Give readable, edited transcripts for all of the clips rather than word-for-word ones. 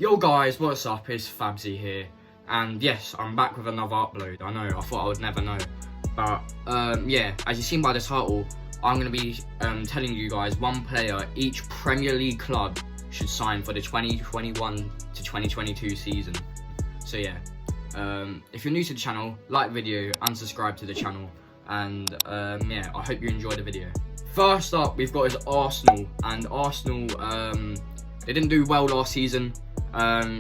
Yo guys, what's up? It's Fabzy here, and yes, I'm back with another upload. I know, I thought I would never know, but yeah, as you've seen by the title, I'm going to be telling you guys one player each Premier League club should sign for the 2021 to 2022 season. So yeah, if you're new to the channel, like the video and subscribe to the channel, and yeah, I hope you enjoy the video. First up, we've got is Arsenal, and Arsenal, they didn't do well last season.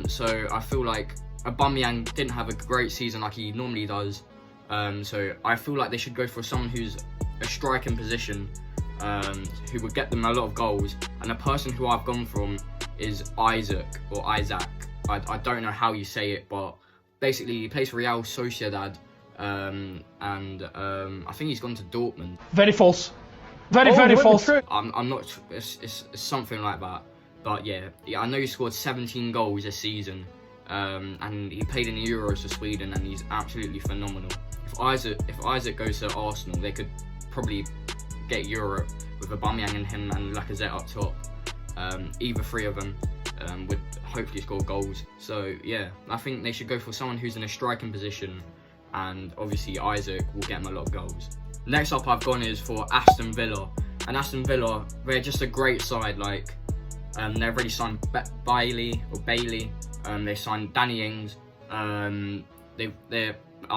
So I feel like Aubameyang didn't have a great season like he normally does. So I feel like they should go for someone who's a striking position, who would get them a lot of goals. And the person who I've gone from is Isaac. I don't know how you say it, but basically he plays for Real Sociedad, and I think he's gone to Dortmund. Very false. Very false. I'm not. It's something like that. But yeah, I know he scored 17 goals this season, and he played in the Euros for Sweden, and he's absolutely phenomenal. If Isaac goes to Arsenal, they could probably get Europe with Aubameyang and him and Lacazette up top. Either three of them would hopefully score goals. So yeah, I think they should go for someone who's in a striking position, and obviously Isaac will get them a lot of goals. Next up I've gone is for Aston Villa, and Aston Villa, they're just a great side. Like, they've already signed Bailey. They signed Danny Ings. I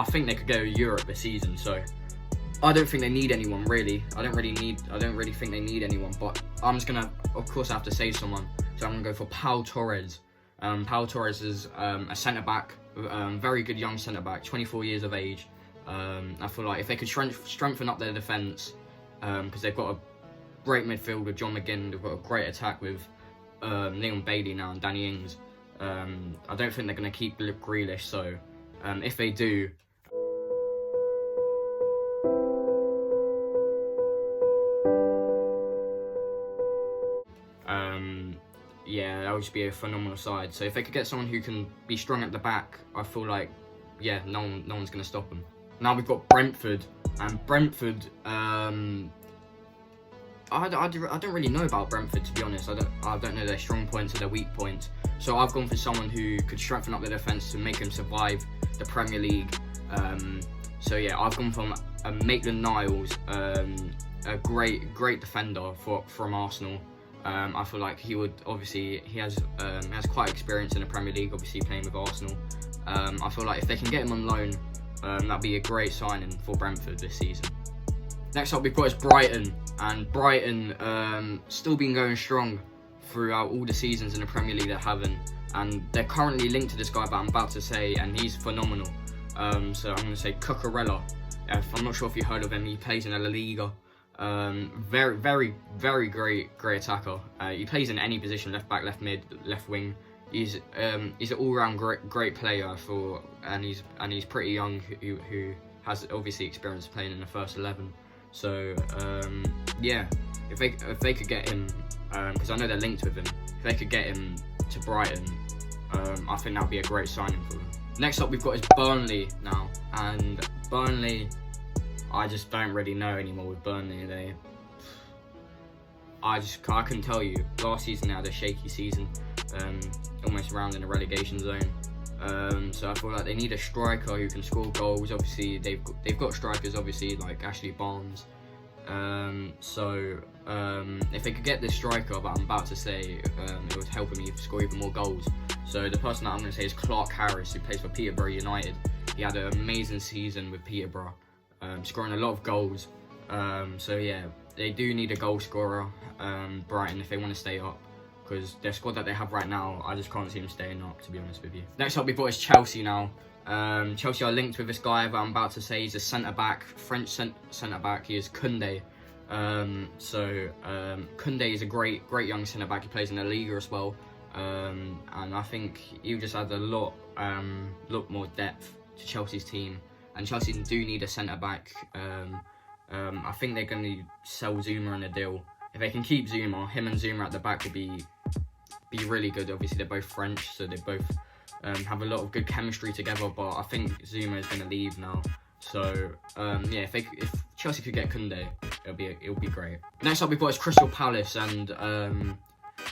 think they could go to Europe this season. So I don't think they need anyone really. I don't really think they need anyone. But I'm just gonna, of course, have to say someone. So I'm gonna go for Pau Torres. Pau Torres is a centre back, very good young centre back, 24 years of age. I feel like if they could strengthen up their defence, because they've got a great midfield with John McGinn, they've got a great attack with Leon Bailey now and Danny Ings. I don't think they're going to keep Grealish, so if they do, yeah, that would just be a phenomenal side. So if they could get someone who can be strong at the back, I feel like, yeah, no one's going to stop them. Now we've got Brentford, and Brentford, I don't really know about Brentford, to be honest. I don't know their strong points or their weak points. So I've gone for someone who could strengthen up their defence to make them survive the Premier League. So yeah, I've gone from Maitland-Niles, a great defender from Arsenal. I feel like he has quite experience in the Premier League, obviously playing with Arsenal. I feel like if they can get him on loan, that'd be a great signing for Brentford this season. Next up we've got is Brighton, and Brighton still been going strong throughout all the seasons in the Premier League they haven't, and they're currently linked to this guy that I'm about to say, and he's phenomenal. So I'm going to say Cucurella. I'm not sure if you heard of him. He plays in the La Liga. Very great attacker. He plays in any position, left back, left mid, left wing. He's an all-round great player and he's pretty young, who has obviously experience playing in the first 11. So yeah, if they could get him, because I know they're linked with him, if they could get him to Brighton, I think that would be a great signing for them. Next up we've got is Burnley now, and Burnley, I just don't really know anymore with Burnley. I couldn't tell you. Last season they had a shaky season, almost around in the relegation zone. So I feel like they need a striker who can score goals. Obviously they've got strikers, obviously, like Ashley Barnes. So if they could get this striker that I'm about to say, it would help him score even more goals. So the person that I'm going to say is Clark Harris, who plays for Peterborough United. He had an amazing season with Peterborough, scoring a lot of goals. So yeah, they do need a goal scorer, Brighton, if they want to stay up, because their squad that they have right now, I just can't see them staying up, to be honest with you. Next up we've got is Chelsea now. Chelsea are linked with this guy that I'm about to say. He's a centre-back, French centre-back. He is Koundé. Koundé is a great young centre-back. He plays in the Liga as well. And I think he just adds a lot more depth to Chelsea's team. And Chelsea do need a centre-back. I think they're going to sell Zuma in a deal. If they can keep Zuma, him and Zuma at the back would be really good. Obviously they're both French, so they both have a lot of good chemistry together, but I think Zuma is going to leave now. So yeah, if Chelsea could get Koundé, it'll be great. Next up we've got is Crystal Palace, and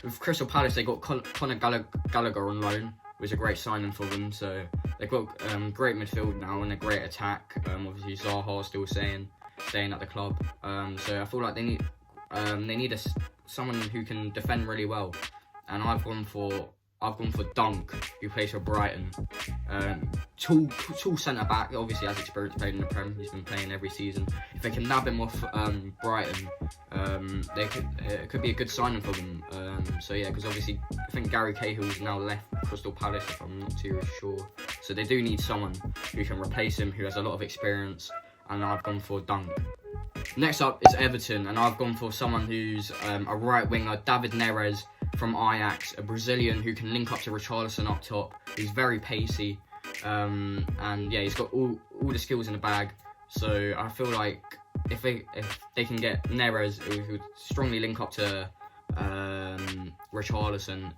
with Crystal Palace, they got Conor Gallagher on loan, which is a great signing for them. So they've got great midfield now and a great attack. Obviously Zaha's still staying at the club. So I feel like they need someone who can defend really well, and I've gone for Dunk, who plays for Brighton. Tall centre back, obviously has experience playing in the Prem. He's been playing every season. If they can nab him off Brighton, it could be a good signing for them. So yeah, because obviously I think Gary Cahill's now left Crystal Palace, if I'm not too sure. So they do need someone who can replace him, who has a lot of experience, and I've gone for Dunk. Next up is Everton, and I've gone for someone who's a right winger, David Neres from Ajax, a Brazilian who can link up to Richarlison up top. He's very pacey, and yeah, he's got all the skills in the bag. So I feel like if they can get Neres, who would strongly link up to Richarlison,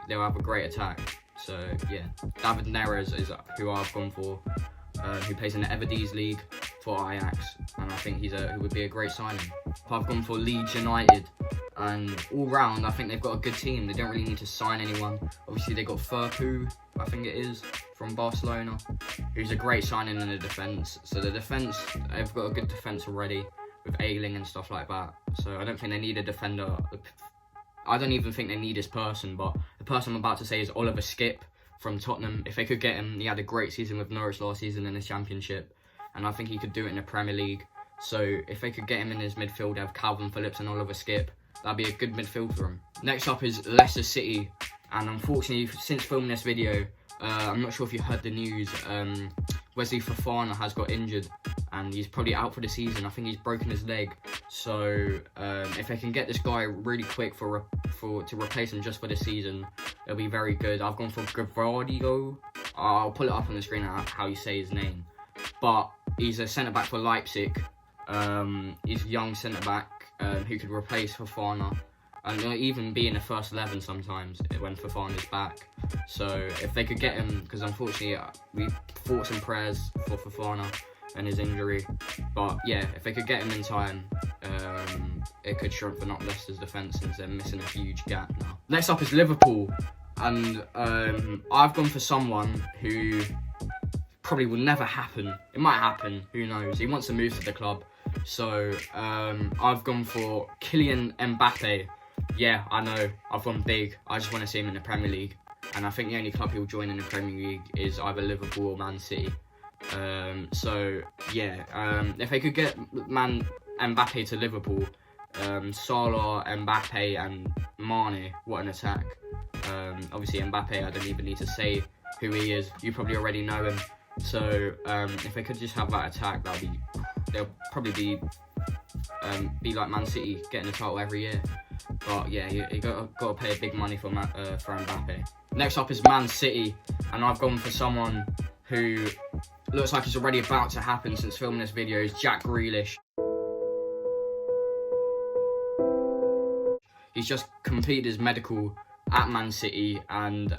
they'll have a great attack. So yeah, David Neres is who I've gone for, who plays in the Everdees League for Ajax, and I think he would be a great signing. I've gone for Leeds United, and all round I think they've got a good team. They don't really need to sign anyone. Obviously they got Firpo, I think it is, from Barcelona, who's a great signing in the defence. So the defence, they've got a good defence already with Ayling and stuff like that. So I don't think they need a defender. I don't even think they need this person, but the person I'm about to say is Oliver Skip from Tottenham. If they could get him, he had a great season with Norwich last season in the Championship, and I think he could do it in the Premier League. So if they could get him in his midfield, they have Calvin Phillips and Oliver Skip. That'd be a good midfield for him. Next up is Leicester City, and unfortunately, since filming this video, I'm not sure if you heard the news, Wesley Fofana has got injured, and he's probably out for the season. I think he's broken his leg. So if they can get this guy really quick to replace him just for the season, it'll be very good. I've gone for Gavardio. I'll pull it up on the screen how you say his name. But he's a centre-back for Leipzig. He's a young centre-back who could replace Fofana, and even be in the first 11 sometimes when Fofana's back. So if they could get him, because unfortunately we thoughts and prayers for Fofana and his injury, but yeah, if they could get him in time, it could strengthen up Leicester's defence since they're missing a huge gap now. Next up is Liverpool, and I've gone for someone who probably will never happen. It might happen, who knows. He wants to move to the club. So I've gone for Kylian Mbappe. Yeah, I know, I've gone big. I just want to see him in the Premier League, and I think the only club he'll join in the Premier League is either Liverpool or Man City. So yeah, if they could get Mbappe to Liverpool, Salah, Mbappe and Mane, what an attack. Obviously Mbappe, I don't even need to say who he is. You probably already know him. So if they could just have that attack, they'll probably be like Man City, getting the title every year. But yeah, you got to pay big money for Mbappe. Next up is Man City, and I've gone for someone who looks like it's already about to happen since filming this video. Is Jack Grealish. He's just completed his medical at Man City, and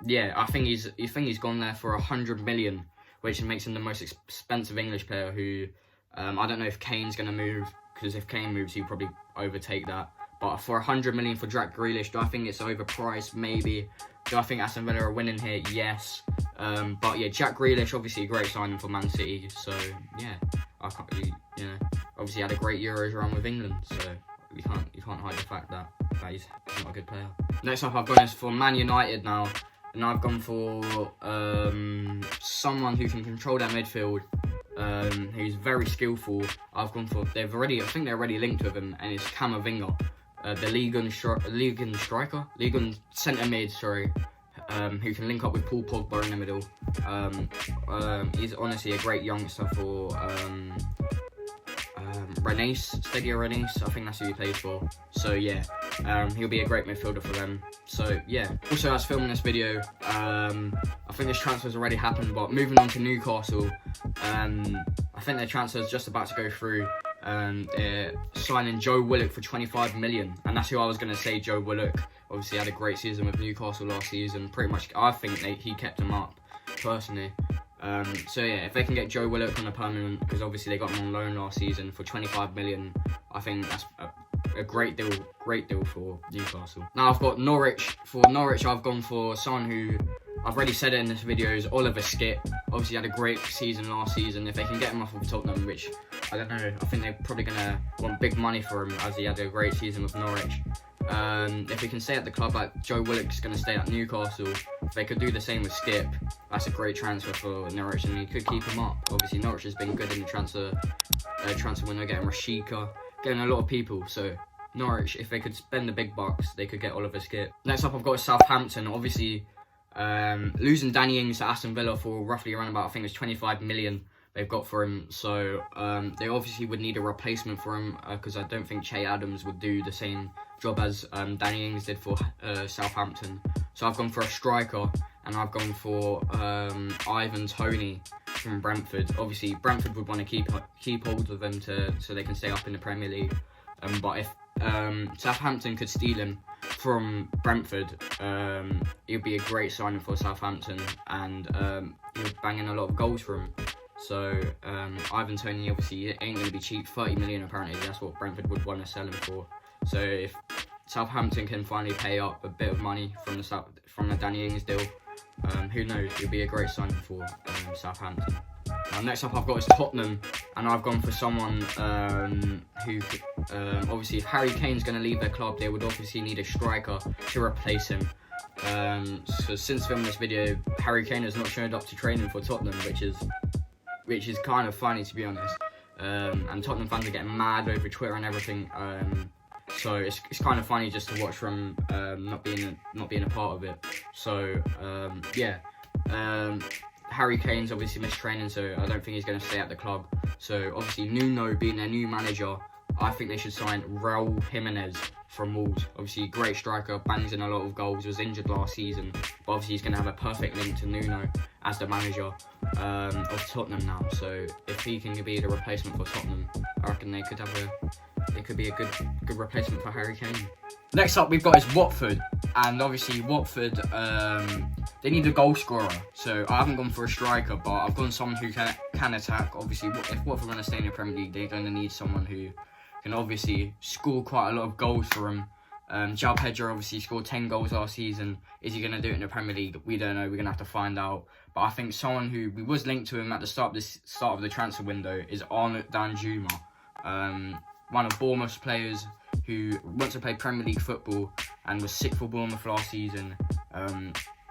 yeah, I think he's gone there for 100 million, which makes him the most expensive English player. Who I don't know if Kane's going to move, because if Kane moves, he'll probably overtake that. But for 100 million for Jack Grealish, do I think it's overpriced? Maybe. Do I think Aston Villa are winning here? Yes. But yeah, Jack Grealish, obviously a great signing for Man City. So yeah, I can't really, obviously had a great Euros run with England. So you can't hide the fact that he's not a good player. Next up, I've gone for Man United now, and I've gone for someone who can control their midfield, who's very skillful. I've gone for I think they're already linked with him, and it's Camavinga, the Ligon centre mid, who can link up with Paul Pogba in the middle. He's honestly a great youngster for Stadio Rennes, I think that's who he plays for. So yeah, he'll be a great midfielder for them. So yeah. Also, as filming this video, I think this transfer's already happened, but moving on to Newcastle, I think their transfer's just about to go through. They're signing Joe Willock for 25 million, and that's who I was going to say. Joe Willock obviously had a great season with Newcastle last season. Pretty much, I think he kept him up, personally. So yeah, if they can get Joe Willock on a permanent, because obviously they got him on loan last season for 25 million, I think a great deal for Newcastle. Now I've got Norwich. For Norwich, I've gone for someone who, I've already said it in this video, is Oliver Skip. Obviously had a great season last season. If they can get him off of Tottenham, which I don't know, I think they're probably going to want big money for him as he had a great season with Norwich. If he can stay at the club, like Joe Willock's going to stay at Newcastle, if they could do the same with Skip, that's a great transfer for Norwich, and he could keep him up. Obviously Norwich has been good in the transfer window, getting Rashika, getting a lot of people, so Norwich, if they could spend the big bucks, they could get Oliver Skip. Next up, I've got Southampton. Obviously, losing Danny Ings to Aston Villa for roughly around about, I think it's 25 million they've got for him. So they obviously would need a replacement for him, because I don't think Che Adams would do the same job as Danny Ings did for Southampton. So I've gone for a striker, and I've gone for Ivan Toney from Brentford. Obviously, Brentford would want to keep hold of him so they can stay up in the Premier League. But if Southampton could steal him from Brentford, it would be a great signing for Southampton, and he would bang in a lot of goals for him. So Ivan Toney obviously ain't going to be cheap. 30 million apparently, that's what Brentford would want to sell him for. So if Southampton can finally pay up a bit of money from the Danny Ings deal, who knows, it'll be a great signing for Southampton. Now, next up I've got is Tottenham, and I've gone for someone who, obviously if Harry Kane's going to leave their club, they would obviously need a striker to replace him. So since filming this video, Harry Kane has not shown up to training for Tottenham, which is kind of funny, to be honest. And Tottenham fans are getting mad over Twitter and everything. So it's kind of funny just to watch from not being a part of it. So yeah. Harry Kane's obviously missed training, so I don't think he's going to stay at the club. So obviously Nuno being their new manager, I think they should sign Raul Jimenez from Wolves. Obviously great striker, bangs in a lot of goals, was injured last season, but obviously he's going to have a perfect link to Nuno as the manager of Tottenham now. So if he can be the replacement for Tottenham, I reckon it could be a good replacement for Harry Kane. Next up we've got is Watford, and obviously Watford, they need a goal scorer. So I haven't gone for a striker, but I've gone someone who can attack. Obviously, if Watford want to stay in the Premier League, they're going to need someone who can obviously score quite a lot of goals for them. João Pedro obviously scored 10 goals last season. Is he going to do it in the Premier League? We don't know. We're going to have to find out. But I think someone who we was linked to him at the start of the transfer window is Arnaud Danjuma, one of Bournemouth's players who wants to play Premier League football and was sick for Bournemouth last season.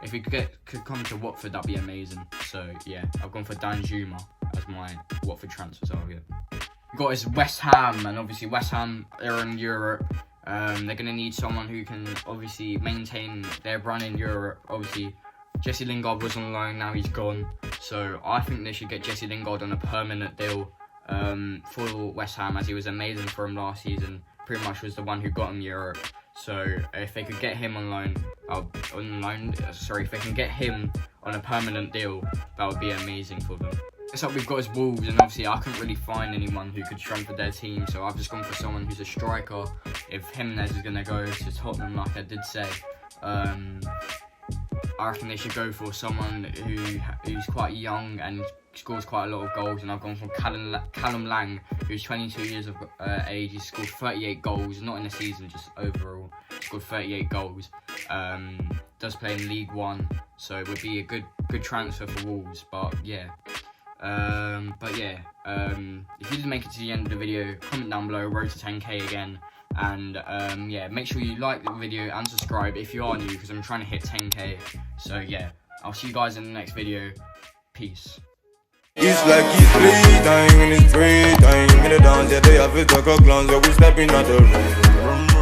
If he could come to Watford, that'd be amazing. So yeah, I've gone for Danjuma as my Watford transfer target. We've got is West Ham, and obviously West Ham are in Europe. They're going to need someone who can obviously maintain their run in Europe. Obviously, Jesse Lingard was on loan, now he's gone. So I think they should get Jesse Lingard on a permanent deal for West Ham, as he was amazing for him last season. Pretty much was the one who got him Europe. So if they could get him if they can get him on a permanent deal, that would be amazing for them. Next up we've got is Wolves, and obviously I couldn't really find anyone who could strengthen their team, so I've just gone for someone who's a striker. If Jimenez is going to go to Tottenham, like I did say, I reckon they should go for someone who's quite young and scores quite a lot of goals, and I've gone for Callum Lang, who's 22 years of age. He's scored 38 goals, not in the season, just overall. Scored 38 goals. Does play in League One, so it would be a good transfer for Wolves. But yeah. If you didn't make it to the end of the video, comment down below, road to 10k again. And yeah, make sure you like the video and subscribe if you are new, because I'm trying to hit 10k. So yeah, I'll see you guys in the next video. Peace. It's like it's playtime, when it's free time. In the dance, yeah, they have it like a clown, so we stepping out the room.